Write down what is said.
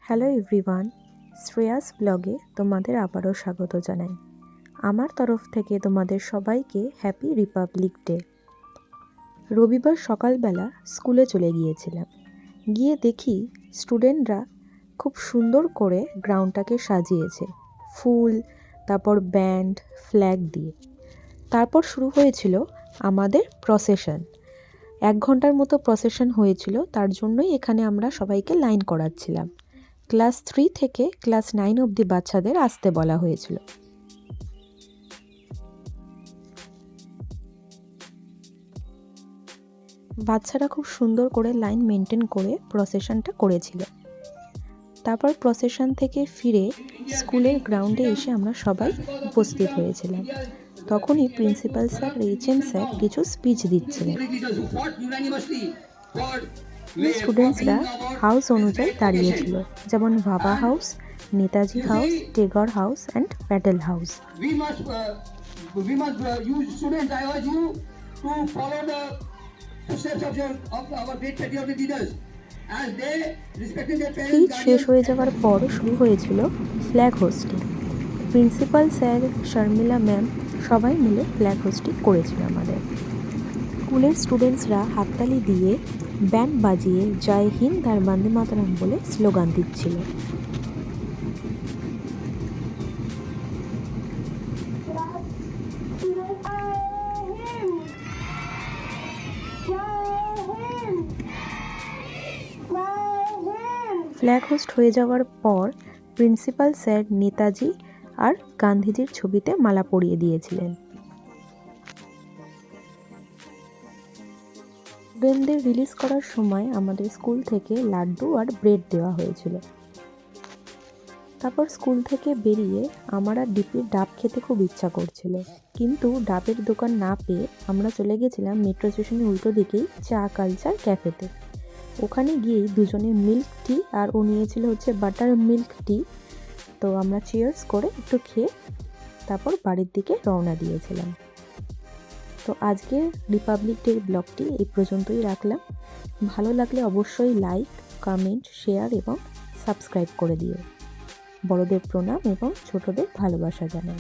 Hello everyone, Shreyas ব্লগে তোমাদের আবারও স্বাগত জানাই। আমার তরফ থেকে তোমাদের সবাইকে হ্যাপি রিপাবলিক ডে। রবিবার সকালবেলা স্কুলে চলে গিয়েছিলাম। গিয়ে দেখি স্টুডেন্টরা খুব সুন্দর করে গ্রাউন্ডটাকে সাজিয়েছে ফুল, তারপর ব্যান্ড, ফ্ল্যাগ দিয়ে। তারপর শুরু হয়েছিল আমাদের প্রসেশন। 1 ঘন্টার মতো প্রসেশন হয়েছিল, তার জন্যই এখানে আমরা সবাইকে লাইন করাচ্ছিলাম। ক্লাস 3 থেকে ক্লাস 9 অবধি বাচ্চাদের আসতে বলা হয়েছিল। বাচ্চারা খুব সুন্দর করে লাইন মেনটেন করে প্রসেশনটা করেছিল। তারপর প্রসেশন থেকে ফিরে স্কুলের গ্রাউন্ডে এসে আমরা সবাই উপস্থিত হয়েছিলাম। তখনই প্রিন্সিপাল স্যার, HM স্যার কিছু স্পিচ দিচ্ছিলেন। স্টুডেন্টসরা হাউস অনুযায়ী দাঁড়িয়েছিল, যেমন ভাবা house, Netaji house, Tagore house and Patel house. Speech শেষ হয়ে যাওয়ার পর শুরু হয়েছিল flag hosting. Principal sir, Sharmila ma'am সবাই মিলে ফ্ল্যাগ হোস্টিং করেছিল আমাদের। স্কুলের স্টুডেন্টসরা হাততালি দিয়ে, ব্যান্ড বাজিয়ে জয় হিন্দ আর বন্দে মাতরম বলে স্লোগান দিচ্ছিল। ফ্ল্যাগ হোস্ট হয়ে যাওয়ার পর প্রিন্সিপাল স্যার নেতাজি আর গান্ধীজির ছবিতে মালা পরিয়ে দিয়েছিলেন। স্টুডেন্টদের রিলিজ করার সময় আমাদের স্কুল থেকে লাড্ডু আর ব্রেড দেওয়া হয়েছিল। তারপর স্কুল থেকে বেরিয়ে আমার আর ডিপির ডাব খেতে খুব ইচ্ছা করছিল, কিন্তু ডাবের দোকান না পেয়ে আমরা চলে গেছিলাম মেট্রো স্টেশনের উল্টো দিকেই চা কালচার ক্যাফেতে। ওখানে গিয়েই দুজনে মিল্ক টি, আর ও নিয়েছিল হচ্ছে বাটার মিল্ক টি। তো আমরা চিয়ার্স করে একটু খেয়ে তারপর বাড়ির দিকে রওনা দিয়েছিলাম। তো আজকে রিপাবলিক ডের ব্লগটি এই পর্যন্তই রাখলাম। ভালো লাগলে অবশ্যই লাইক, কমেন্ট, শেয়ার এবং সাবস্ক্রাইব করে দিও। বড়দের প্রণাম এবং ছোটদের ভালোবাসা জানাই।